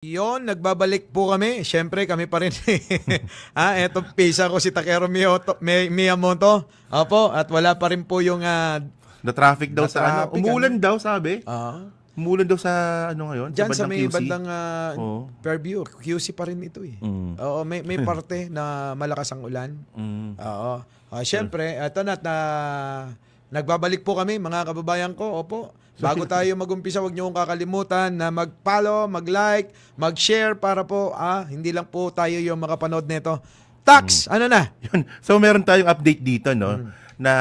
Yon, nagbabalik po kami. Siyempre, kami pa rin. Eto, pisa ko si Takero Miyamoto. Opo, at wala pa rin po yung... The traffic daw sa traffic, umulan daw, sabi. Umulan daw sa ngayon? Diyan sa may QC. bandang Fairview. QC pa rin ito eh. Oo, may parte na malakas ang ulan. Oo. Siyempre, eto na, nagbabalik po kami, mga kababayan ko. Opo. Bago tayo mag-umpisa, huwag niyo kong kakalimutan na mag-follow, mag-like, mag-share para po, hindi lang po tayo yung makapanood nito. Tax, ano na? Yun. So, meron tayong update dito, no? Na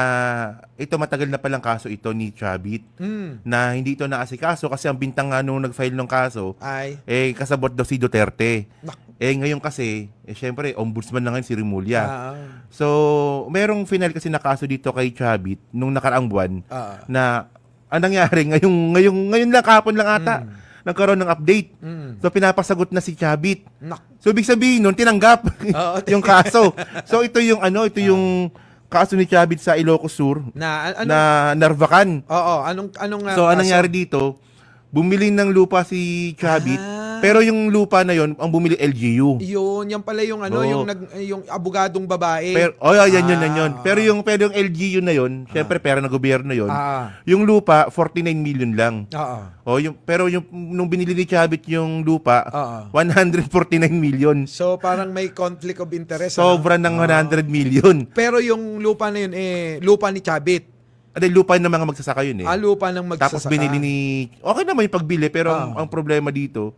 ito matagal na palang kaso ito ni Chavit. Na hindi ito naasikaso kasi ang bintang nga nung nag-file ng kaso, kasabot daw si Duterte. Ngayon kasi, syempre, ombudsman na ngayon si Rimulya. So, merong final kasi na kaso dito kay Chavit nung nakaraang buwan na ang nangyari, ngayon lang, kahapon lang ata, nagkaroon ng update. So, pinapasagot na si Chavit. So, ibig sabihin nun, tinanggap yung kaso. So, ito yung kaso ni Chavit sa Ilocos Sur na Narvacan. Oo, anong so, anong nangyari dito, bumili ng lupa si Chavit, pero yung lupa na yon ang bumili LGU. Yan pala yung yung abogadong babae. Pero yan. Pero yung LGU na yon, syempre pera ng gobyerno yon. Yung lupa 49 million lang. Pero yung nung binili ni Chavit yung lupa, 149 million. So parang may conflict of interest. Sobra ng 100 million. Pero yung lupa na yun lupa ni Chavit. Lupa ng mga magsasaka yun eh. Lupa ng magsasaka. Tapos binili ni... Okay naman yung pagbili, pero ang problema dito,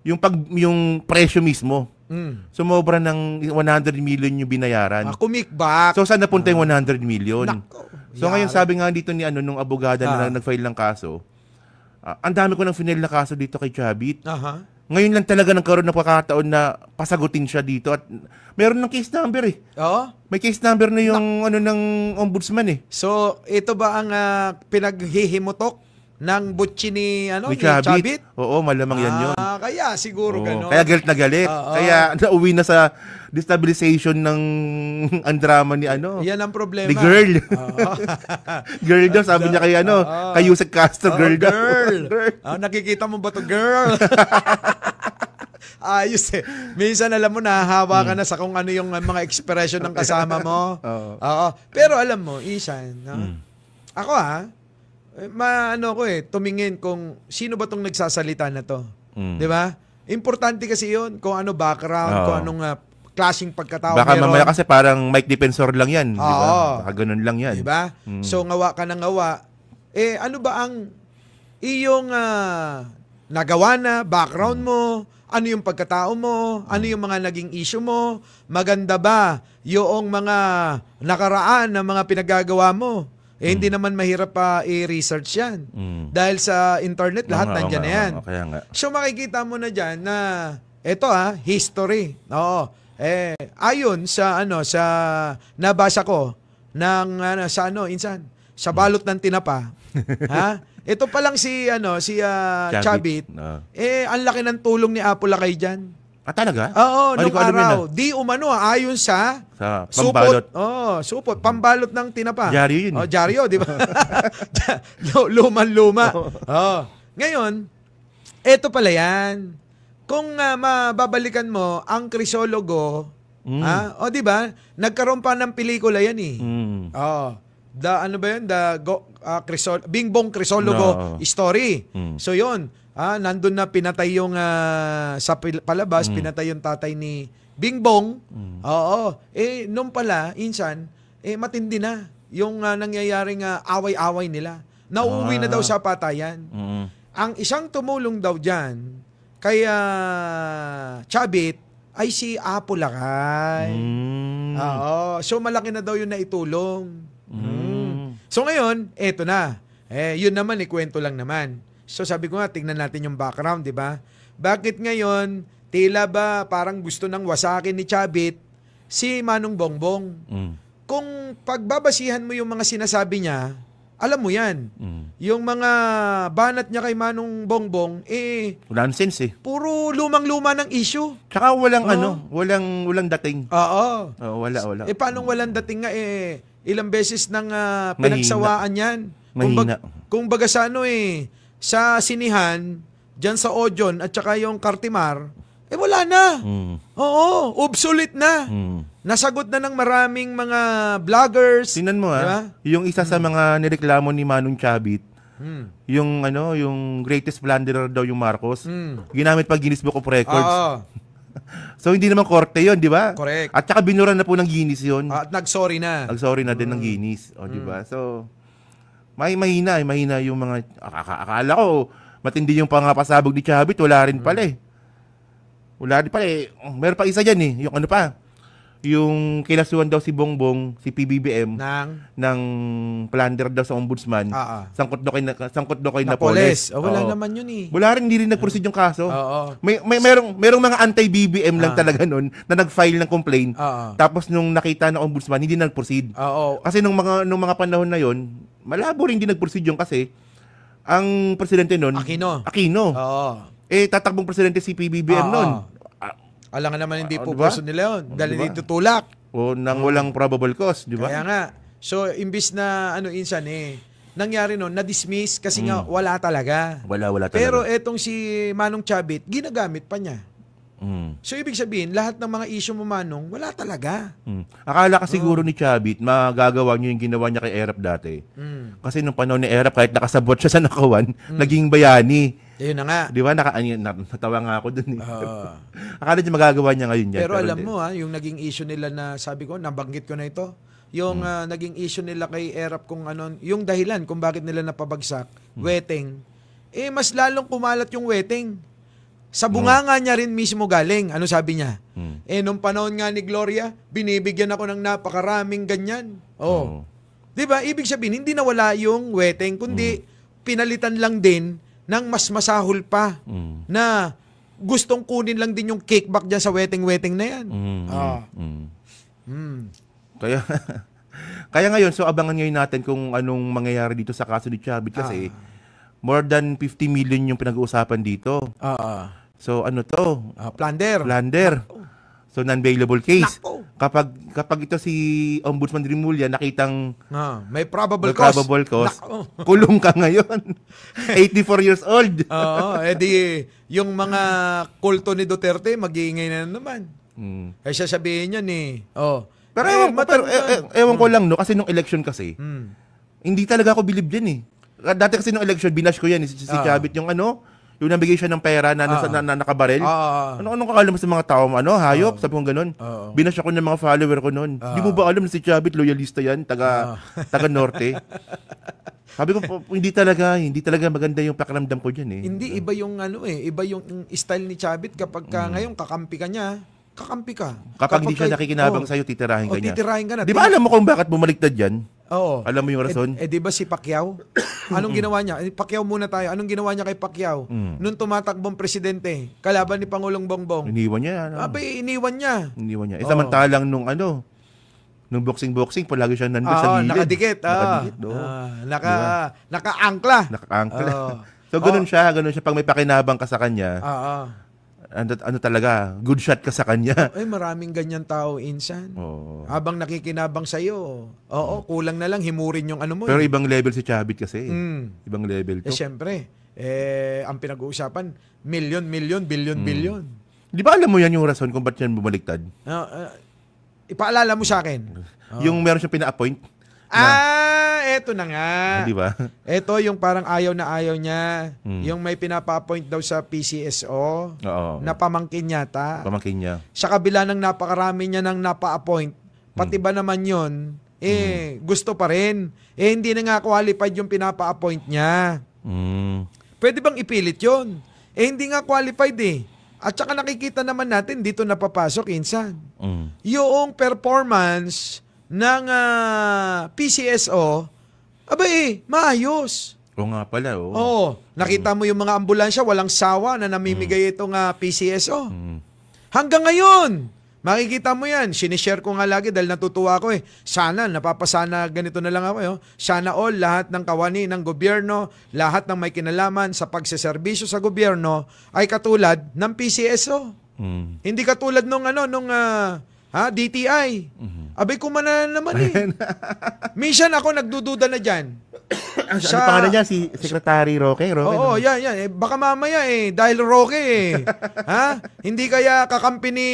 yung presyo mismo. Sumobra ng 100 million yung binayaran. Kumikbak. So saan napunta yung 100 million? Nako. So ngayon sabi nga dito ni nung abogada na nag-file ng kaso, ang dami ko ng final na kaso dito kay Chavit. Ngayon lang talaga nagkaroon ng pagkakataon na pasagutin siya dito at meron ng case number eh. May case number na yung ng ombudsman eh. So, ito ba ang pinaghihimutok ng butchi ni Chavit? Oo, malamang yan yun. Kaya siguro gano'n. Kaya galit na galit. Kaya nauwi na sa destabilization ng ang drama ni Yan ang problema. Ni girl. Girl daw, sabi niya kay Yusek Castro, girl daw. Girl. Nakikita mo ba to, girl? Ayos eh. Minsan alam mo, nahahawa ka na sa kung ano yung mga expression ng kasama mo. Pero alam mo, Isan, ako tumingin kung sino ba tong nagsasalita na to. Di ba? Importante kasi yun, kung ano background, kung anong klaseng pagkatao baka meron. Mamaya kasi parang Mike Defensor lang yan. Diba? Baka ganun lang yan. Diba? So, ngawa ka ng ngawa. Ano ba ang iyong nagawa na, background mo, ano yung pagkatao mo, ano yung mga naging issue mo, maganda ba yung mga nakaraan na mga pinagagawa mo. Hindi naman mahirap pa i-research yan. Dahil sa internet, lahat nandyan na yan. So, makikita mo na dyan na ito history. Ayon sa sa nabasa ko ng sa balot ng tinapa. Ito pa lang si Chavit. Ang laki ng tulong ni Apolacay diyan. Talaga? Oo, nung araw. Di umano ayon sa pambalot. Supot, pambalot ng tinapa. Dyaryo yun. Dyaryo, di ba? Luman-luma. Ngayon, ito pala yan. Kung mababalikan mo ang Crisologo, di ba? Nagkaroon pa ng pelikula yan eh. Bingbong Crisologo story. So yun, nandun na pinatay yung sa palabas, pinatay yung tatay ni Bingbong. Nung pala, insan, matindi na yung nangyayaring away-away nila. Nauuwi na daw sa patayan. Ang isang tumulong daw dyan, kaya Chavit ay si Apolacay. So malaki na daw yun na itulong. So ngayon, eto na. Yun naman, kwento lang naman. So sabi ko nga, tingnan natin yung background, di ba? Bakit ngayon, tila ba parang gusto nang wasakin ni Chavit si Manong Bongbong? Kung pagbabasihan mo yung mga sinasabi niya, alam mo yan. Yung mga banat niya kay Manong Bongbong, nonsense eh. Puro lumang-luma ng issue. Tsaka walang dating. Wala. Paano walang dating nga ilang beses nang pinagsawaan yan. Mahina. Kung baga sa sa sinihan, dyan sa Ojon at saka yung Cartimar, wala na. Oo, obsolete na. Nasagot na ng maraming mga vloggers. Tingnan mo diba? Yung isa sa mga nireklamo ni Manong Chavit, yung greatest blunderer daw yung Marcos, ginamit pa Guinness Book of Records. So hindi naman korte 'yon, di ba? Correct. At saka binura na po ng Guinness 'yon. At nag-sorry na. Nag-sorry na din ng Guinness, di ba? So mahina yung mga akala ko matindi yung pangapasabog ni Chavit, wala rin pala eh. Meron pa isa diyan eh, yung ano pa? Yung kinasuhan daw si Bongbong, si PBBM ng plunder daw sa ombudsman. Sangkot daw kay Napoles. Wala naman yun eh. Wala rin, hindi rin nag-proceed yung kaso. Merong mga anti-BBM lang talaga nun na nag-file ng complaint. Tapos nung nakita ng ombudsman, hindi nag-proceed. Kasi nung mga panahon na yon, malabo rin hindi nag-proceed yung kasi ang presidente nun, Aquino. Tatakbong presidente si PBBM nun. Alam nga naman hindi po pwesto nila yun. Dahil hindi tutulak. Nang walang probable cause, di ba? Kaya nga. So, imbis na, insan nangyari nun, na-dismiss kasi nga wala talaga. Wala talaga. Pero etong si Manong Chavit, ginagamit pa niya. So, ibig sabihin, lahat ng mga issue mo, Manong, wala talaga. Akala ka siguro ni Chavit, magagawa niyo yung ginawa niya kay Erap dati. Kasi nung panahon ni Erap, kahit nakasabot siya sa nakawan, naging bayani. Yun na nga. Di ba? Natawa nga ako dun eh. Akala niya magagawa niya ngayon yan. Pero alam mo yung naging issue nila na sabi ko, nabanggit ko na ito, yung naging issue nila kay Erap kung yung dahilan kung bakit nila napabagsak, weteng, mas lalong kumalat yung weteng. Sa bunganga niya rin mismo galing. Ano sabi niya? Nung panahon nga ni Gloria, binibigyan ako ng napakaraming ganyan. Di ba? Ibig sabihin, hindi nawala yung weteng, kundi pinalitan lang din ng mas masahol pa na gustong kunin lang din yung kickback dyan sa weteng-weteng na yan. Kaya ngayon, so abangan ngayon natin kung anong mangyayari dito sa kaso ni Chavit kasi more than 50 million yung pinag-uusapan dito. So ano to? Plunder. So non-bailable case. Kapag ito si Ombudsman Rimulya nakitang may probable cause, kulong ka ngayon. 84 years old. Edi yung mga kulto ni Duterte mag-iingay na naman. Ay sasabihin niyan Pero ewan ko lang kasi nung election kasi, hindi talaga ako believe dyan eh. Dati kasi nung election, binash ko yan si Chavit yung yung nabigay siya ng pera na nakabarel. Anong kakala mo sa mga tao? Hayop? Sabi kong ganun. Binash ako ng mga follower ko noon. Di mo ba alam na si Chavit, loyalista yan, taga Norte? Sabi ko, hindi talaga maganda yung pakiramdam ko dyan eh. Hindi, iba yung iba yung style ni Chavit kapag ngayon kakampi ka niya. Kakampi ka. Kapag hindi siya nakikinabang sa'yo, titirahin ka niya. Titirahin ka na. Di ba alam mo kung bakit bumaliktad yan? Oo. Alam mo yung rason? Di ba si Pacquiao? Anong ginawa niya? Pacquiao muna tayo. Anong ginawa niya kay Pacquiao? Nung tumatakbong presidente, kalaban ni Pangulong Bongbong. Iniwan niya. Iniwan niya. Samantalang nung boxing, palagi siya nandun sa gilid. Nakadikit. Naka-angkla. So, ganun siya. Pag may pakinabang ka sa kanya, talaga, good shot ka sa kanya. Maraming ganyan tao, insan. Habang nakikinabang sa'yo, kulang na lang, himurin yung mo. Pero ibang level si Chavit kasi. Ibang level to. Siyempre, ang pinag-uusapan, billion. Di ba alam mo yan yung rason kung ba't yan bumaliktad? Ipaalala mo sa akin. Yung meron siyang pina-appoint. Eto na nga. Di ba? Eto yung parang ayaw niya. Yung may pinapa-appoint daw sa PCSO na pamangkin yata. Pamangkin niya. Sa kabila ng napakarami niya nang napa-appoint, pati ba naman yun, gusto pa rin. Hindi na nga qualified yung pinapa-appoint niya. Pwede bang ipilit yun? Hindi nga qualified eh. At saka nakikita naman natin, dito napapasok, insan. Yung performance ng PCSO, maayos. Oo nga pala. Nakita mo yung mga ambulansya, walang sawa na namimigay itong PCSO. Hanggang ngayon, makikita mo yan. Sinishare ko nga lagi dahil natutuwa ko Sana, napapasana ganito na lang ako. Sana all, lahat ng kawani ng gobyerno, lahat ng may kinalaman sa pagseserbisyo sa gobyerno ay katulad ng PCSO. Hindi katulad nung DTI. Abay kumana naman Minsan ako nagdududa na dyan. Ano pangalan niya? Si Secretary Roque? Oo, yan. Baka mamaya dahil Roque ha? Hindi kaya kakampi ni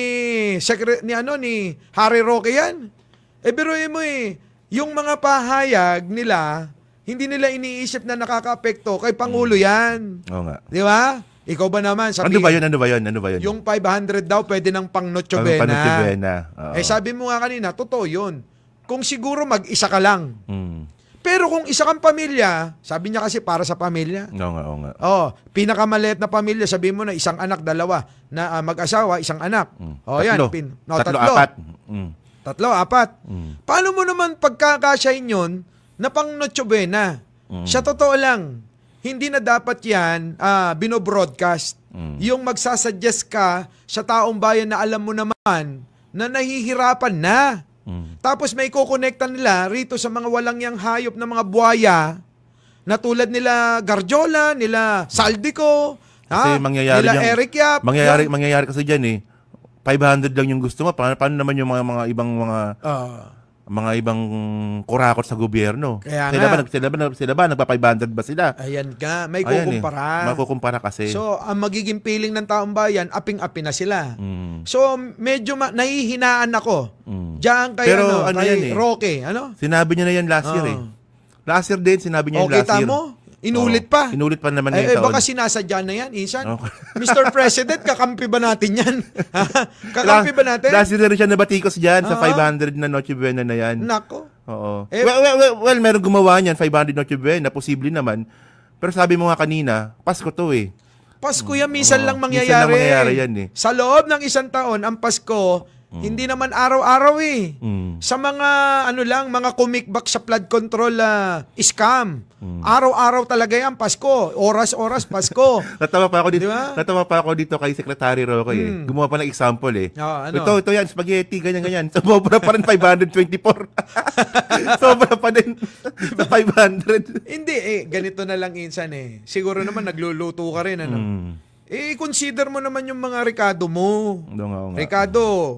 Harry Roque yan? Biruin mo yung mga pahayag nila, hindi nila iniisip na nakaka-apekto kay Pangulo yan. Oo nga. Di ba? Ikaw ba naman? Ano ba yun? Yung 500 daw pwede ng pang Noche Buena. Oo. Sabi mo nga kanina, totoo yun. Kung siguro mag-isa ka lang. Pero kung isa kang pamilya, sabi niya kasi para sa pamilya. Oo nga. Pinakamaliit na pamilya, sabi mo na isang anak, dalawa. Na mag-asawa, isang anak. Tatlo. Tatlo. Apat. Tatlo, apat. Paano mo naman pagkakasyahin yun na pang Noche Buena? Sa totoo lang, hindi na dapat yan binobroadcast. Yung magsasuggest ka sa taong bayan na alam mo naman na nahihirapan na. Tapos may kukonekta nila rito sa mga walang yang hayop na mga buhaya na tulad nila Garjola, nila Saldico, mangyayari nila Eric Yap. Mangyayari kasi dyan 500 lang yung gusto mo. Paano naman yung mga ibang mga ibang kurakot sa gobyerno? Kaya sila ba nagpa-500 ba sila? Ayan ka, may kukumpara. Makukumpara kasi. So, ang magiging feeling ng taong bayan, aping-api na sila. So, medyo nahihinaan ako. Diyan kay, kay Roque. Sinabi niya na yan last year Last year din, sinabi niya last year. Mo? Inulit pa. Inulit pa naman yung taon. Baka sinasadya na yan, Insan. Mr. President, kakampi ba natin yan? Kakampi ba natin? Last year rin siya nabatikos dyan sa 500 na Noche Buena na yan. Nako. Oo. Well, meron gumawa niyan, 500 Noche Buena, posible naman. Pero sabi mo nga kanina, Pasko to Pasko yan, minsan lang mangyayari. Minsan lang mangyayari yan Sa loob ng isang taon, ang Pasko, hindi naman araw-araw Sa mga mga kumikbak sa flood control scam. Araw-araw talaga yan, Pasko. Oras-oras, Pasko. Natawa pa ako dito kay Secretary Roque Gumawa pa ng example Ito yan, spaghetti, ganyan. Sobra pa rin 524. Sobra pa din sa 500. Hindi, ganito na lang Insan Siguro naman nagluluto ka rin, consider mo naman yung mga rekado mo. Rekado,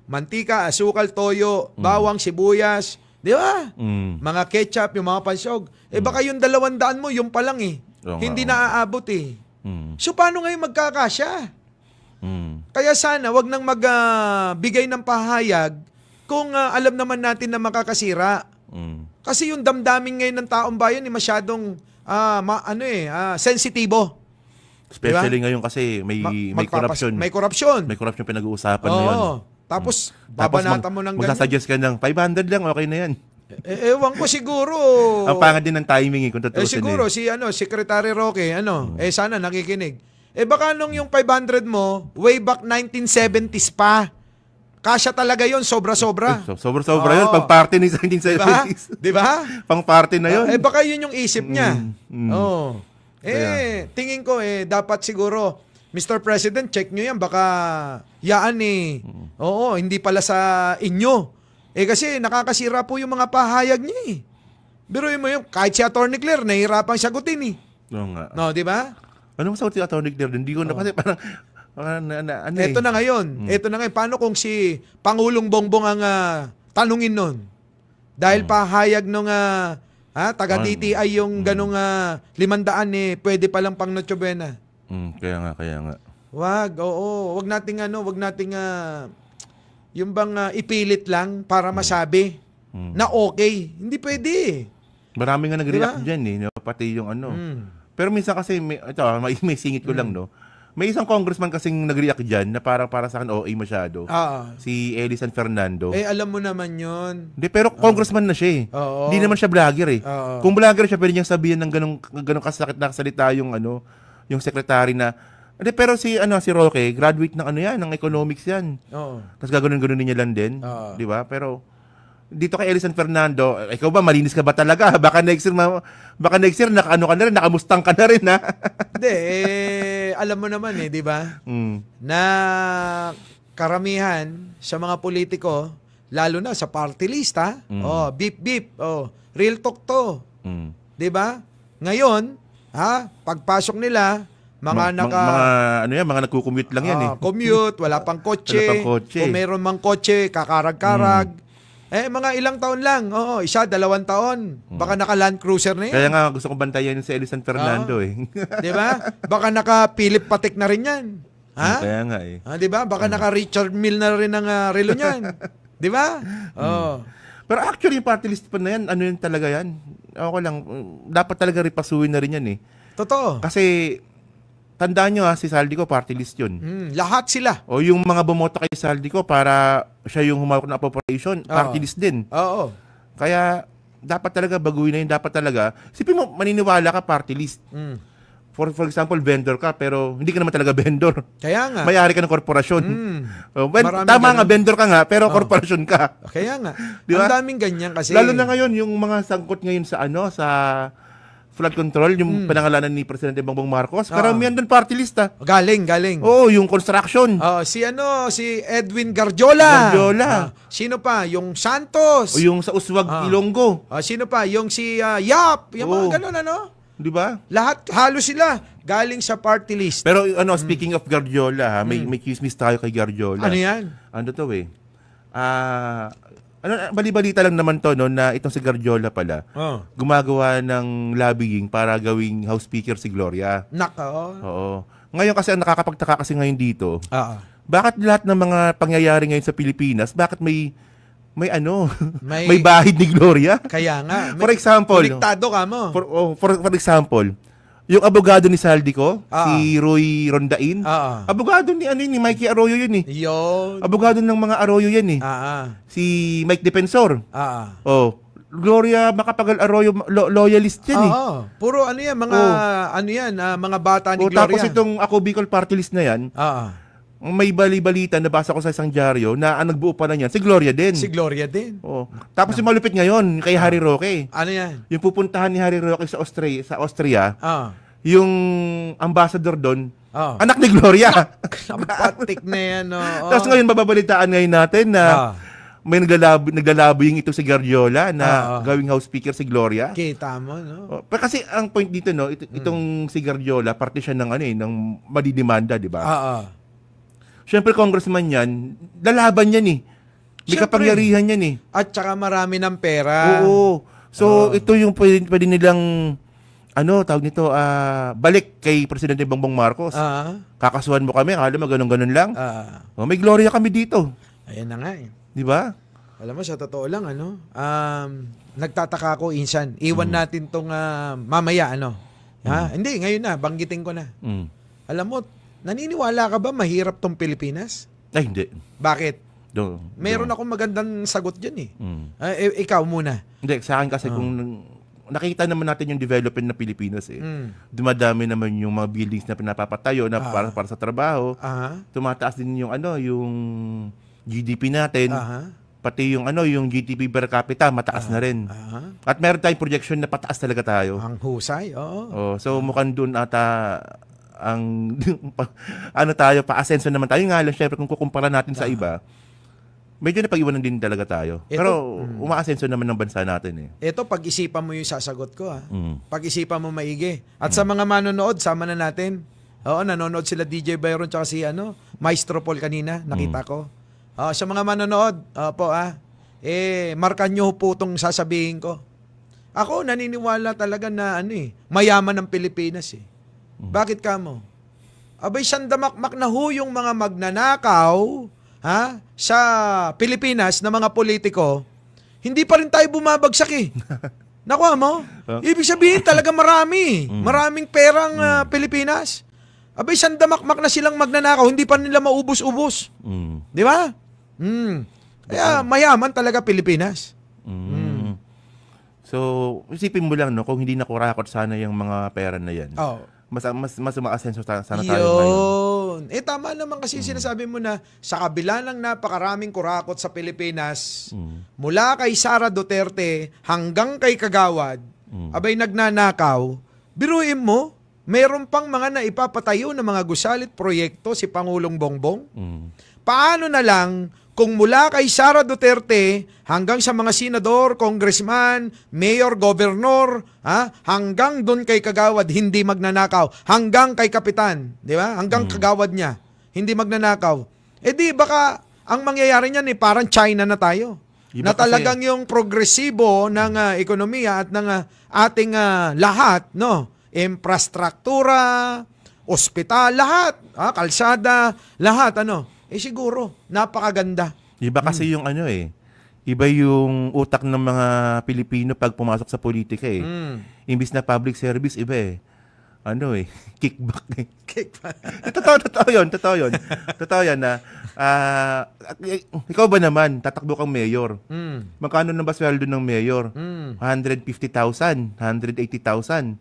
mantika, asukal, toyo, bawang, sibuyas, di ba? Mga ketchup, yung mga pansog. Baka yung 200 mo, yung pa lang hindi na aabot So, paano ngayon magkakasya? Kaya sana, wag nang magbigay ng pahayag kung alam naman natin na makakasira. Kasi yung damdamin ngayon ng taong bayan masyadong sensitibo. Especially ngayon kasi may corruption. May corruption. May corruption pinag-uusapan ngayon. Tapos babanatan mo ng ganyan. Magsasuggest ka ng 500 lang, okay na yan. Ewan ko siguro. Ang pangit din ng timing kung tutusin siguro si Secretary Roque, sana nakikinig. Baka nung yung 500 mo, way back 1970s pa. Kasya talaga yon, sobra-sobra. Sobra-sobra yun, pang party ni 1970s. Diba? Pang party na yun. Baka yun yung isip niya. Tingin ko dapat siguro, Mr. President, check nyo yan. Baka yaan Oo, hindi pala sa inyo. Kasi nakakasira po yung mga pahayag niya Biruin mo yung, kahit si Atty. Claire, nahihirapang sagutin Oo nga. No, di ba? Anong sagot si Atty. Claire? Hindi ko na kasi parang, Ito na ngayon. Paano kung si Pangulong Bongbong ang tanungin nun? Dahil pahayag nung taga-DTI yung ganong 500 pwede palang pang Noche Buena. Kaya nga. Wag nating yung bang ipilit lang para masabi na okay. Hindi pwede. Marami nga nag-react dyan pati yung Pero minsan kasi, may singit ko lang May isang congressman kasing nag-react dyan na parang para sa akin OA masyado. Si Eli San Fernando. Alam mo naman yun. Hindi, pero congressman na siya Hindi naman siya vlogger Kung vlogger siya, pwede niyang sabihin ng ganong kasakit na salita yung yung secretary na. Hindi, pero si Roque, graduate ng ng economics yan. Tapos gaganon-ganon niya lang din. Di ba? Pero dito kay Eli San Fernando, ikaw ba, malinis ka ba talaga? Baka next year naka-ano ka na rin, nakamustang ka na rin, ha? Hindi, alam mo naman di ba? Na karamihan sa mga politiko, lalo na sa party list, beep, real talk to. Di ba? Ngayon, pagpasok nila, mga nagko-commute lang yan commute, wala pang kotse. Kung meron mang kotse, kakarag-karag. Mga ilang taon lang. Oo, 1, 2 taon. Baka naka-Land Cruiser na yan. Kaya nga gusto kong bantayan si Elisan Fernando Di ba? Baka naka-Philip Patek na rin yan. Ha? Kaya nga Di ba? Baka naka-Richard Mille na rin ang relo niyan. Di ba? Pero actually, yung party list pa na yan, ano yun talaga yan? Ako lang, dapat talaga ripasuin na rin yan Totoo. Kasi, tandaan nyo si Saldico, party list yun. Lahat sila. O yung mga bumoto kay Saldico para siya yung humawak ng appropriation, party list din. Oo. Kaya, dapat talaga baguhin na yun. Dapat talaga, isipin mo, maniniwala ka party list. For example, vendor ka, pero hindi ka naman talaga vendor. Kaya nga. May-ari ka ng korporasyon. Tama nga, vendor ka nga, pero korporasyon ka. Kaya nga. Diba? Ang daming ganyan kasi. Lalo na ngayon, yung mga sangkot ngayon sa sa flood control, yung panangalanan ni Presidente Bongbong Marcos, karamihan doon party list Galing. Oo, yung construction. Si Edwin Garjola. Sino pa? Yung Santos. O yung sa Uswag, Ilonggo. Sino pa? Yung si Yap. Yung mga ganun, Di ba? Lahat, halos sila galing sa party list. Pero speaking of Garjola, may chismis tayo kay Garjola. Ano yan? Ano to bali-balita lang naman to na itong si Garjola pala gumagawa ng lobbying para gawing House Speaker si Gloria. Oo. Ngayon kasi ang nakakapagtaka kasi ngayon dito, bakit lahat ng mga pangyayari ngayon sa Pilipinas, bakit may bahid ni Gloria? Kaya nga. For example, konektado ka mo. For example, yung abogado ni Saldico, si Roy Rondain, abogado ni Mikey Arroyo yun Yun. Abogado ng mga Arroyo yan Si Mike Defensor. Gloria Macapagal Arroyo, loyalist yan Puro mga bata ni Gloria. Tapos itong Ako Bicol Party List na yan, may bali-balita, nabasa ko sa isang dyaryo na ang nagbuo pa na yan, si Gloria din. Tapos yung malupit ngayon, kay Harry Roque. Ano yan? Yung pupuntahan ni Harry Roque sa Austria, yung ambassador doon, anak ni Gloria. Patik na yan, Tapos ngayon, bababalitaan ngayon natin na may naglalabing ito si Garjola na gawing House Speaker si Gloria. Kita mo, no? Pero kasi ang point dito, itong si Garjola, parte siya ng madidimanda, di ba? Siyempre, congressman yan, lalaban yan May kapangyarihan yan At saka marami ng pera. Oo. So, ito yung pwede nilang, tawag nito, balik kay Presidente Bongbong Marcos. Kakasuhan mo kami, akala mo ganun-ganun lang. May Gloria kami dito. Ayan na nga Di ba? Alam mo, sa totoo lang, nagtataka ako, insan. Iwan natin tong mamaya, Hindi, ngayon na, banggitin ko na. Alam mo, naniniwala ka ba mahirap tong Pilipinas? Ay, hindi. Bakit? Meron akong magandang sagot dyan ikaw muna. Hindi, sa akin kasi kung nakita naman natin yung development ng Pilipinas dumadami naman yung mga buildings na pinapapatayo na para sa trabaho. Tumataas din yung yung GDP natin. Pati yung yung GDP per capita mataas na rin. At meron tayong projection na pataas talaga tayo. Ang husay, so mukhang doon ata ang tayo, pa-asenso naman tayo. Nga lang, syempre, kung kukumpara natin sa iba, medyo napag-iwanan din talaga tayo. Pero umaasenso naman ng bansa natin Ito, pag-isipan mo yung sasagot ko Pag-isipan mo maigi. At sa mga manonood, sama na natin. Nanonood sila DJ Byron tsaka si Maestro Paul kanina, nakita ko. Sa mga manonood, markan nyo po itong sasabihin ko. Ako, naniniwala talaga na mayaman ng Pilipinas Bakit ka mo? Abay, sandamakmak na yung mga magnanakaw sa Pilipinas na mga politiko, hindi pa rin tayo bumabagsak Nakuha mo? Ibig sabihin talaga maraming perang Pilipinas. Abay, sandamakmak na silang magnanakaw, hindi pa nila maubos-ubos. Di ba? Kaya mayaman talaga Pilipinas. So, isipin mo lang kung hindi nakurakot sana yung mga pera na yan. Mas umaasenso sana tayo ngayon. Tama naman kasi sinasabi mo na sa kabila ng napakaraming kurakot sa Pilipinas, mula kay Sara Duterte hanggang kay Kagawad, abay nagnanakaw, biruin mo, meron pang mga naipapatayo na mga gusalit proyekto si Pangulong Bongbong. Paano na lang kung mula kay Sara Duterte hanggang sa mga senador, congressman, mayor, governor, hanggang doon kay Kagawad hindi magnanakaw, hanggang kay kapitan, di ba? Hanggang Kagawad niya hindi magnanakaw. Di baka ang mangyayari niyan parang China na tayo. na talagang yung progresibo ng ekonomiya at ng ating lahat, no? Infrastruktura, ospital, lahat, kalsada, lahat, siguro, napakaganda. Iba kasi yung iba yung utak ng mga Pilipino pag pumasok sa politika Imbis na public service, iba kickback Kickback. Totoo yun na, ikaw ba naman, tatakbo kang mayor. Magkano na ba sweldo ng mayor? 150,000, 180,000.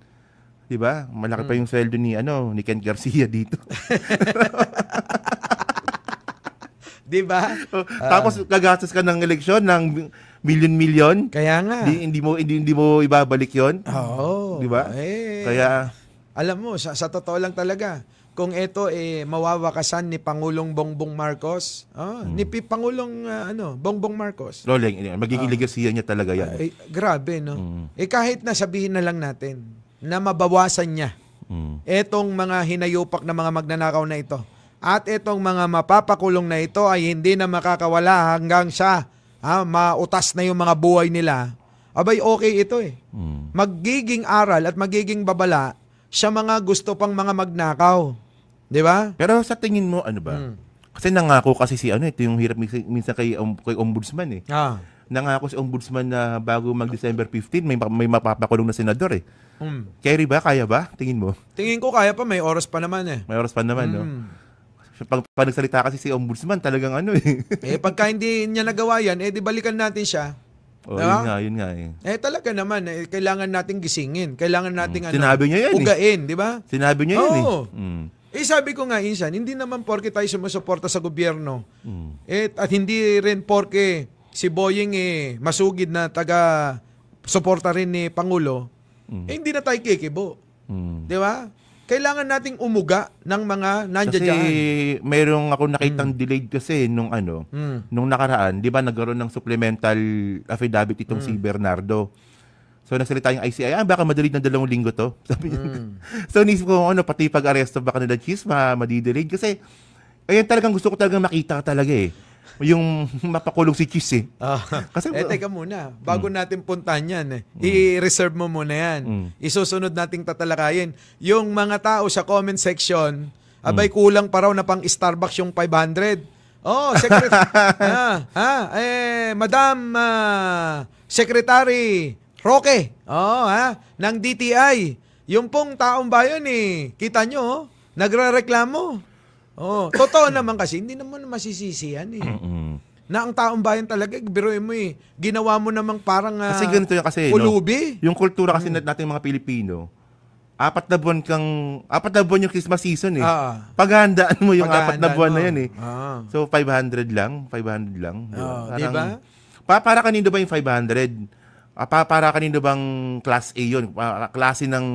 Diba? Malaki pa yung sweldo ni Ken Garcia dito. Diba? Tapos gagastos ka ng eleksyon ng milyon-milyon. Kaya nga. Hindi mo ibabalik 'yon. Oo. Diba? Kaya alam mo, sa totoo lang talaga, kung ito mawawakasan ni Pangulong Bongbong Marcos, ni Pangulong Bongbong Marcos. Rolling, magiging legasiya niya talaga 'yan. Grabe, no? Kahit na sabihin na lang natin na mabawasan niya etong mga hinayupak na mga magnanakaw na ito. At itong mga mapapakulong na ito ay hindi na makakawala hanggang sa mautas na yung mga buhay nila. Abay, okay ito Magiging aral at magiging babala sa mga gusto pang mga magnakaw. Di ba? Pero sa tingin mo, ano ba? Kasi nangako kasi ito yung hirap minsan kay Ombudsman Nangako si Ombudsman na bago mag-December 15, may mapapakulong na senador Kerry ba? Kaya ba? Tingin mo? Tingin ko kaya pa, may oras pa naman May oras pa naman, no? Pag nagsalita kasi si Ombudsman, talagang pagka hindi niya nagawa yan, di balikan natin siya. Yun nga talaga naman, kailangan nating gisingin. Kailangan nating sinabi niya yan ugain, di ba? Sinabi niya yan sabi ko nga, Insan, hindi naman porke tayo sumusuporta sa gobyerno. At hindi rin porke si Boying masugid na taga-suporta rin ni Pangulo, hindi na tayo kikibo. Di ba? Kailangan nating umuga ng mga nandiyan dyan. Kasi mayroong ako nakitang delayed kasi nung nung nakaraan, 'di ba, nagkaroon ng supplemental affidavit itong si Bernardo. So nagsalita yung ICI, baka madali ng 2 linggo to. Sabi niya. So nisip ko pati pag-aresto baka nila Cheese madidelayed kasi ayun talagang gusto ko talagang makita talaga yung mapakulong si Cheese Kasi teka muna, bago natin puntahan yan i-reserve mo muna yan. Isusunod nating tatalakayin. Yung mga tao sa comment section, abay kulang pa raw na pang Starbucks yung 500. Madam Secretary Roque, ng DTI. Yung pong taong bayan kita nyo, nagrereklamo. Totoo naman kasi, hindi naman masisisihan na ang taong bayan talaga, biruin mo ginawa mo namang parang kasi ganito yan kasi, pulubi. Yung kultura kasi natin mga Pilipino, 4 na buwan yung Christmas season Paghandaan mo yung 4 na buwan na yan So 500 lang. Diba? Para kanino ba yung 500? Para kanino bang class A yun? Klase ng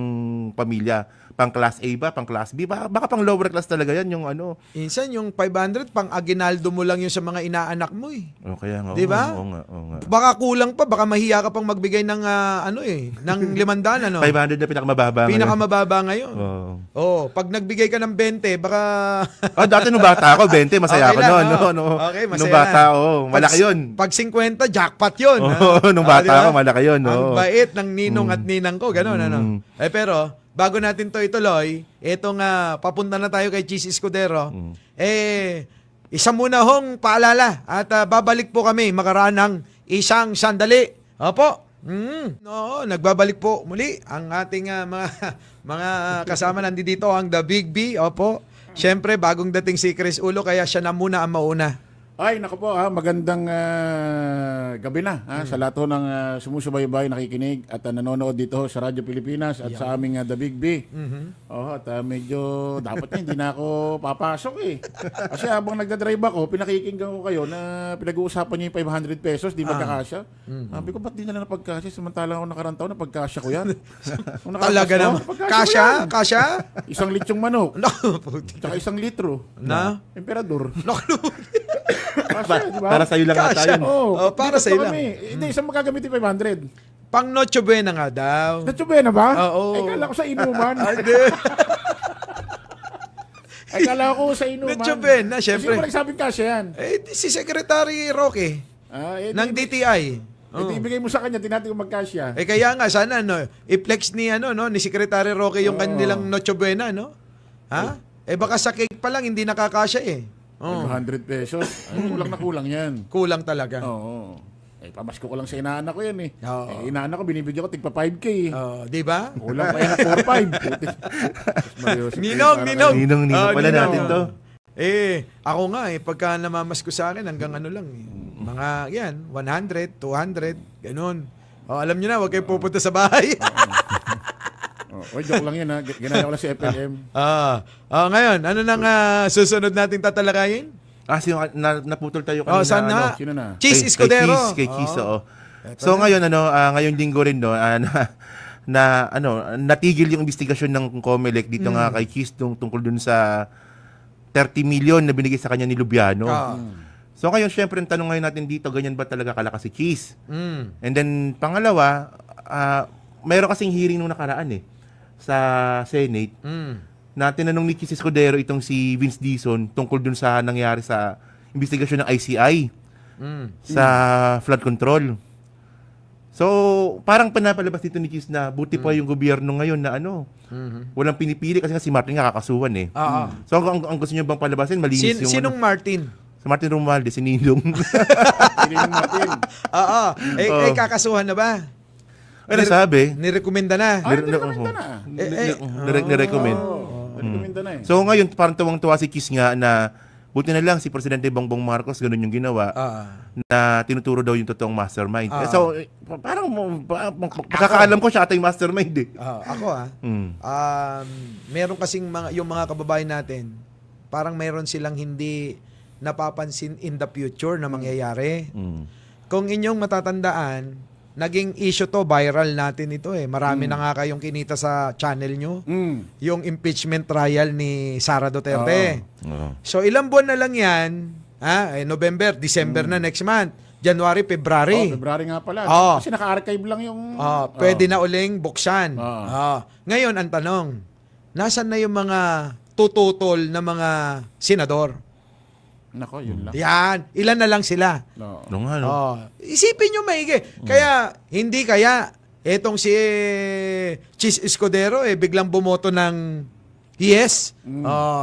pamilya. Pang class A ba? Pang class B? Baka pang lower class talaga yan yung Insan, yung 500, pang aginaldo mo lang yun sa mga inaanak mo Kaya nga. Diba? Oo nga. Baka kulang pa. Baka mahiya ka pang magbigay ng ng 500 500 na pinakamababa ngayon. Pag nagbigay ka ng 20, baka dati nung bata ako, 20, masaya ako noon. Okay, masaya nung bata malaki yun. Pag 50, jackpot yun. Nung bata ako, malaki yun. Ang bait ng ninong at ninang ko, gano'n, pero bago natin to ituloy, etong papunta na tayo kay Cheese Escudero, isa muna hong paalala at babalik po kami makaraan ng isang sandali. Opo. Nagbabalik po muli ang ating mga kasama nandito ang The Big B. Opo. Siyempre, bagong dating si Chris Ulo, kaya siya na muna ang mauna. Ay, naku po, magandang gabi na sa lahat ng sumusubaybay, nakikinig at nanonood dito sa Radyo Pilipinas at sa aming The Big B. At medyo dapat hindi na ako papasok Kasi habang nagdadrive ako, pinakikinggan ko kayo na pinag-uusapan niyo yung 500 pesos, di magkakasya. Sabi ko, ba't di na napagkasya? Samantalang ako nakarang taon, napagkasya ko yan. Talaga naman. Kasya? Isang litsong manok. Tsaka 1 litro. Na? Emperador. Para sa'yo lang ata yun. Para sa'yo lang. Hindi, isang magagamit yung 500. Pang Noche Buena nga daw. Noche Buena ba? Oo. Kala ko sa inuman. Kala ko sa inuman. Noche Buena, syempre. Sino ba nagsabing kasya yan? Si Secretary Roque. ng DTI. Ibigay mo sa kanya, tinati kung magkasya. Kaya nga sana i-flex ni ni Secretary Roque yung kanilang Noche Buena, no? Ha? Baka sa cake pa lang hindi nakakasya eh. 100 pesos. Kulang na kulang 'yan. Kulang talaga. Oo. Pamasko ko lang sa inaanak ko 'yan eh. Inaanak ko binibigyan ko tigpa 5K eh. Di ba? Kulang pa yan 4-5. Ninong pala natin to. Ako nga pagka namamasko sa akin hanggang lang mga yan, 100, 200, ganun. Alam niyo na, huwag kayo pupunta sa bahay. Joke lang yan ha. Ginaya ko lang si FLM. Ngayon, ano nang susunod nating tatalakayin? Naputol tayo kanina. Saan na? Sino na? Cheese Escudero. Kay Cheese, oo. So ngayon, ngayong linggo rin, natigil yung investigasyon ng COMELEC dito nga kay Cheese tungkol dun sa 30 million na binigay sa kanya ni Lubiano. So ngayon, syempre, ang tanong ngayon natin dito, ganyan ba talaga kalakas si Cheese? And then, pangalawa, mayroon kasing hearing nung nakaraan sa Senate na tinanong ni Cheese Escudero itong si Vince Dizon tungkol dun sa nangyari sa investigasyon ng ICI sa flood control. So, parang pinapalabas dito ni Cheese na buti pa yung gobyerno ngayon na walang pinipili kasi nga si Martin nga kakasuhan So, ang gusto niyo bang palabasin, malinis yung... Sinong Martin? Si Martin Romualdez, si Ninong. Ninong Martin. kakasuhan na ba? Ano sabi? Nirekomenda na. Nirekomenda na. Nirecommend. Nirekomenda na So ngayon, parang tuwang-tuwa si Cheese nga na buti na lang si Presidente Bongbong Marcos ganun yung ginawa na tinuturo daw yung totoong mastermind. So parang pagkakaalam ko siya ata yung mastermind Ako meron kasing yung mga kababayan natin, parang meron silang hindi napapansin in the future na mangyayari. Kung inyong matatandaan, naging issue to, viral natin ito Marami na nga kayong kinita sa channel nyo. Yung impeachment trial ni Sara Duterte. So ilang buwan na lang yan, November, December na next month, January, February. February nga pala. Kasi naka-archive lang yung... Pwede na uling buksan. Ngayon, ang tanong, nasan na yung mga tututol na mga senador? Nako, yun lang. Yan. Ilan na lang sila? Isipin nyo maigi. Kaya, hindi kaya, etong si Cheese Escudero, biglang bumoto ng yes.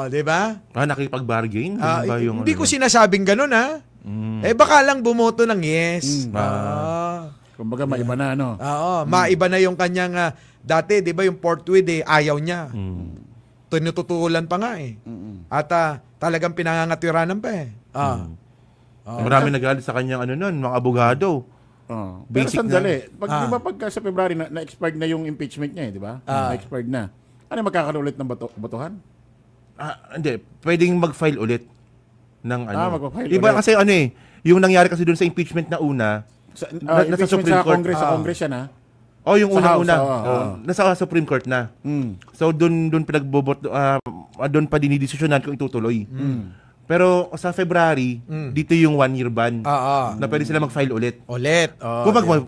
Di ba? Nakipag-bargain? Hindi ko sinasabing ganun, baka lang bumoto ng yes. Kumbaga, maiba na, maiba na yung kanyang, dati, di ba, yung forthwith, ayaw niya. Tinututulan pa nga At talagang pinangangatwiranan pa Marami nagalit sa kanyang mga abogado. Pero sandali, di ba pagka sa February na-expired na yung impeachment niya, di ba? Na-expired na. Ano magkakaroon ulit ng botohan? Hindi, pwedeng mag-file ulit ng mag-file Iba ulit. kasi yung nangyari kasi doon sa impeachment na una, nasa Supreme Court. Sa Congress yan yung unang-una. Nasa Supreme Court na. So doon doon pa dinidesisyonan kung itutuloy. Pero sa February, dito yung 1-year ban na pwede sila mag-file ulit.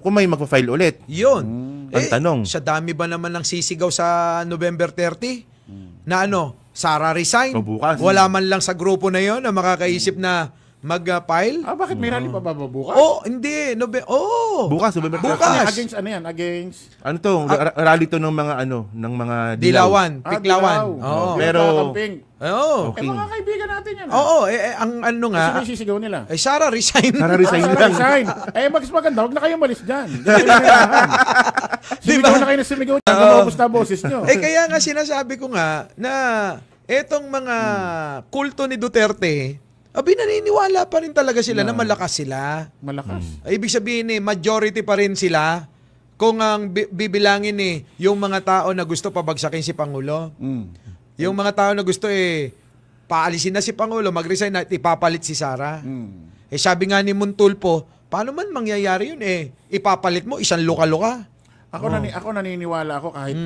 Kung may mag-file ulit. Yun. Ang tanong. Sa dami ba naman ng sisigaw sa November 30? Na Sara resign? Bukas. Wala man lang sa grupo na yon na makakaisip na mag-file? Bakit may rally pa ba bukas? Hindi. Bukas, November 30. Bukas. Against ano yan? Against? Ano to? Rally to ng mga ng mga Dilawan. Piklawan. Pero mga kaibigan natin yan. Ang nga. Kasi may sisigaw nila. Sara resign. Sara resign lang. Mas maganda. Huwag na kayo malis dyan. Sumigaw na kayo na sumigaw. Maubos na boses nyo. Kaya nga sinasabi ko nga na etong mga kulto ni Duterte, naniniwala pa rin talaga sila na malakas sila. Malakas. Ibig sabihin majority pa rin sila kung ang bibilangin yung mga tao na gusto pabagsakin si Pangulo. Yung mga tao na gusto paalisin na si Pangulo, mag-resign na, ipapalit si Sara. Sabi nga ni Montulfo, paano man mangyayari yun ipapalit mo, isang luka-luka. Ako naniniwala ako kahit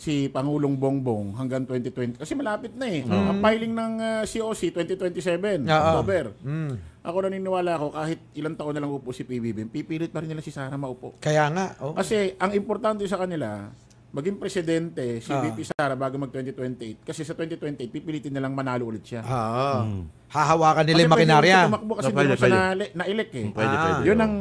si Pangulong Bongbong hanggang 2020 kasi malapit na ang filing ng COC 2027 October. Ako naniniwala ako kahit ilang taon na lang upo si PBBM, pipilit pa rin nila si Sara maupo. Kaya nga. Kasi ang importante sa kanila, maging presidente si VP Sara bago mag-2028 kasi sa 2028 pipilitin nilang manalo ulit siya. Hahawakan nila yung makinarya. Kasi hindi mo siya na-elect eh. Pwede. Yun ang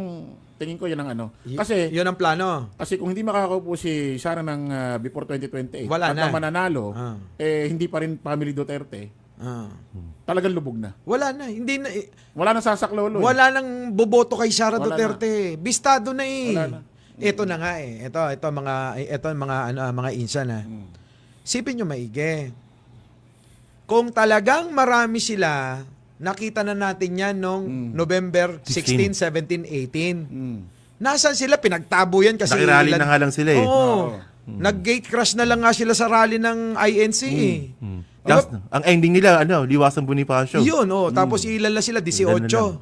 tingin ko, yun ang ano. Kasi yun ang plano. Kasi kung hindi makakaupo si Sara ng before 2028, wala na. mananalo, hindi pa rin family Duterte. Talagang lubog na. Wala na, hindi na. Wala nang sasaklolo. Wala nang boboto kay Sara Duterte. Na. Bistado na eh. Wala na. Ito na nga eh. Ito mga insan na. Sipin nyo maigi. Kung talagang marami sila, nakita na natin yan noong November 16, 17, 18. Nasaan sila? Pinagtabo yan kasi nakirally na nga lang sila eh. Oo. Nag-gate crash na lang nga sila sa rally ng INC eh. Tapos, ang ending nila, Liwasang Bonifacio. Yun, tapos ilan na sila? 18. 18?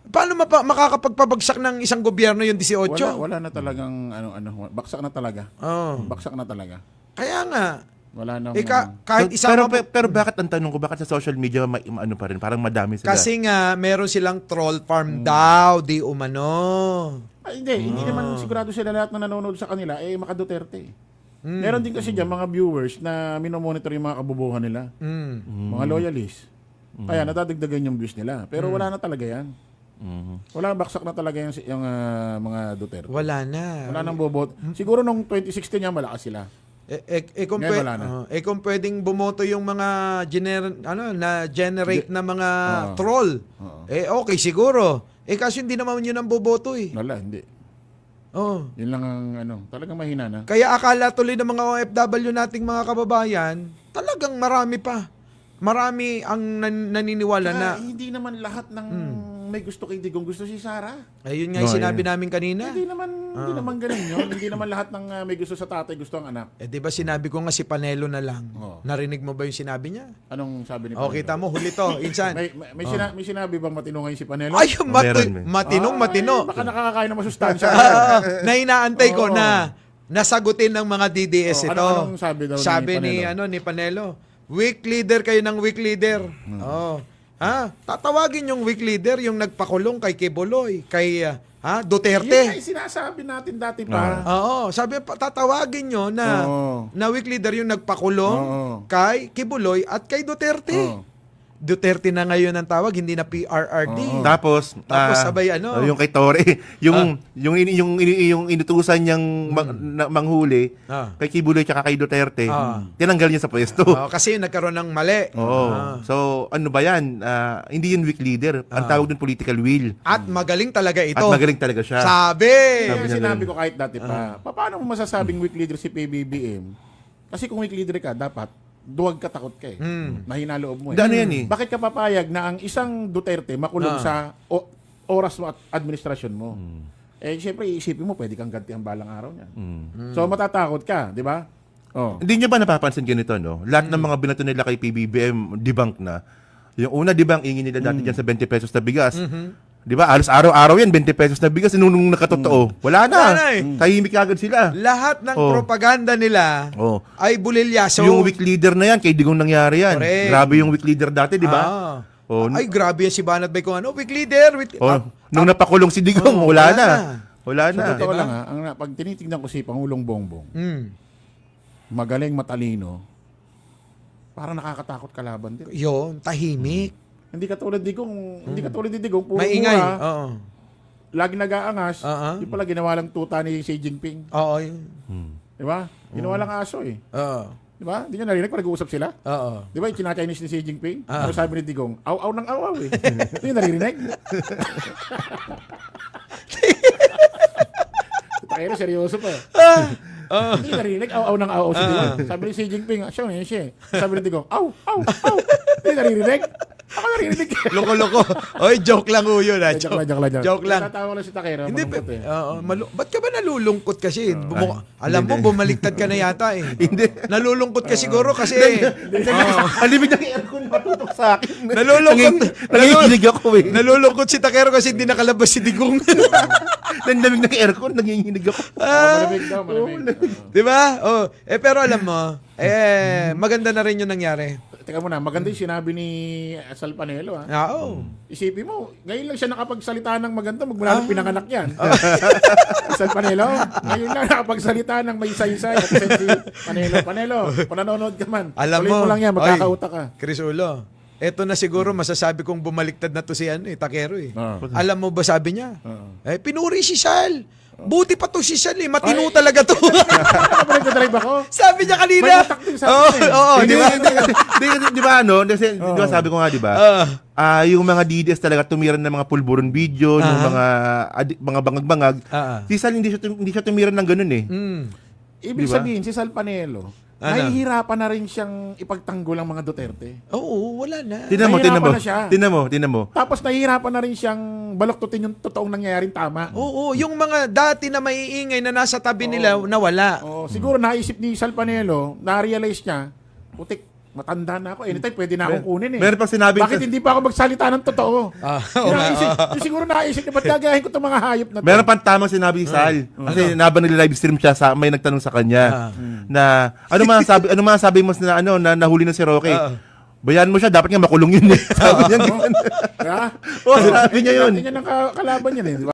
Paano makakapagpabagsak ng isang gobyerno yung 18? Wala na talagang baksak na talaga. Baksak na talaga. Kaya nga. Wala nang kahit isang pero bakit ang tanong ko, bakit sa social media ano pa rin, parang madami sila? Kasi nga meron silang troll farm daw, di umano. Hindi naman sigurado sila lahat na nanonood sa kanila maka Duterte. Meron din kasi diyan mga viewers na minomonitor yung mga kabubuhan nila. Mga loyalists. Kaya nadadagdagan yung views nila. Pero wala na talaga yan. Wala, baksak na talaga yung mga Duterte. Wala na. Wala nang bobot. Siguro nung 2016 niya malakas sila. Kung pwedeng bumoto yung mga generate na mga troll. Okay siguro. Kasi hindi naman yun ang boboto eh. Wala, hindi. Yun lang ang talagang mahina na. Kaya akala tuloy ng mga OFW nating mga kababayan, talagang marami pa. Marami ang naniniwala na. Hindi naman lahat ng may gusto kay Digong gusto si Sara. Ayun nga yung sinabi namin kanina. Hindi naman ganun yun. Hindi naman lahat ng may gusto sa tatay gusto ang anak. Di ba sinabi ko nga si Panelo na lang. Narinig mo ba yung sinabi niya? Anong sabi ni Panelo? Kita mo, huli to, insan. May sinabi bang matino ngayon si Panelo? Ay, matino. Baka nakakakain ng masustansya. Na inaantay ko na nasagutin ng mga DDS ito. Anong sabi daw ni Panelo? Weak leader kayo ng weak leader. Tatawagin yung weak leader, yung nagpakulong kay Kibuloy, kay Duterte. Yun ay sinasabi natin dati pa. Sabi tatawagin nyo na weak leader yung nagpakulong kay Kibuloy at kay Duterte. Duterte na ngayon ang tawag, hindi na PRRD. Tapos sabay yung kay Torre, yung inutusan niyang manghuli kay Kibuloy tsaka kay Duterte, tinanggal niya sa pwesto. Kasi nagkaroon ng mali. So ano ba yan? Hindi yun weak leader. Ang tawag dun political will. At magaling talaga ito. At magaling talaga siya. Sabi Sinabi ko kahit dati pa, paano mo masasabing weak leader si PBBM? Kasi kung weak leader ka, dapat duwag ka, takot ka mahina loob mo Ano yan eh? Bakit ka papayag na ang isang Duterte makulong sa oras mo at administrasyon mo? Siyempre, iisipin mo, pwede kang ganti ang balang araw niya. So, matatakot ka, di ba? Hindi niyo ba napapansin ganito, no? Lahat ng mga binato nila kay PBBM, debunk na. Yung una, debunk, ingin nila dati dyan sa 20 pesos na bigas. Di ba? Alas araw-araw yan, 20 pesos na bigas. Nung nakatotoo, wala na. Tahimik agad sila. Lahat ng propaganda nila ay bulilyaso. Yung weak leader na yan, kay Digong nangyari yan. Correct. Grabe yung weak leader dati, di ba? Ay, grabe yan si Banat Bay kung weak leader. Nung napakulong si Digong, wala na. Wala na. Sa totoo lang pag tinitignan ko si Pangulong Bongbong, magaling, matalino, parang nakakatakot kalaban din. Yun, tahimik. Hindi katulad ni Digong, puro maingay. mura. Lagi nag-aangas. Yung pala ginawa lang tuta ni Xi Jinping. Yun. Di ba? Ginawa lang aso eh. Di ba? Hindi nyo narinig pag nag-uusap sila? Di ba yung China-Chinese ni Xi Jinping? Ano sabi ni Digong? Aw-aw ng aw-aw eh. Hindi nyo naririnig? Pero seryoso pa. Hindi narinig? Aw-aw ng aw-aw si Digong. Sabi ni Xi Jinping, siya. Sabi ni Digong, aw-aw. Hindi narinig? Ako narinig. Loko-loko. Oy, joke lang ho yun. Joke lang. Natatawa lang si Takero. Hindi, ba't ka ba nalulungkot kasi? Alam mo, bumaliktad ka na yata eh. Hindi. Nalulungkot ka siguro kasi... Ang limig ng aircon matutok sa akin. Nanginginig ako eh. Nalulungkot si Takero kasi hindi nakalabas si Digong. Nanlamig ng aircon, nanginginig ako. Malamig daw. Diba? Pero alam mo, Maganda na rin yung nangyari. Teka muna, maganda yung sinabi ni Sal Panelo. Oo. Isipin mo, ngayon lang siya nakapagsalita ng maganda magmula nung pinanganak yan. Sal Panelo, ngayon lang nakapagsalita ng may isa-isa. At si Panelo, kung nanonood ka man, alam mo lang yan, magkakauta ka. Chris Ulo, eto na siguro masasabi kong bumaliktad na to si Takero eh. Alam mo ba sabi niya? Pinuri si Sal. Buti pa to si Sal eh. Matino talaga to. Nagdadrive ako. Sabi niya kanina. May utak din sa akin. Oo. Di ba ano? Di ba sabi ko nga, di ba? Yung mga DDS talaga tumiran ng mga pulburon video, ng mga bangag-bangag. Si Sal hindi siya tumiran ng ganun eh. Ibig sabihin, si Sal Panelo, nahihirapan na rin siyang ipagtanggol ang mga Duterte. Oo, wala na. Tinan mo. Tapos nahihirapan na rin siyang baloktutin yung totoong nangyayaring tama. Oo, yung mga dati na maiingay na nasa tabi nila, nawala. Siguro naisip ni Sal Panelo, na-realize niya, putik, matanda na ako. Anytime, pwede na akong kunin eh. Meron pa sinabing... Bakit hindi pa ako magsalita ng totoo? Siguro naisip niya, ba't gagahin ko itong mga hayop na to? Meron pang tamang sinabi ni Sal. Kasi nabang nila live stream siya, may nagtanong sa kanya na ano masabi mo na nahuli na si Roque? Bayan mo siya, dapat nga makulong yun eh. Sabi niya. Sinabi niya yun. Sinabi niya ng kalaban niya eh.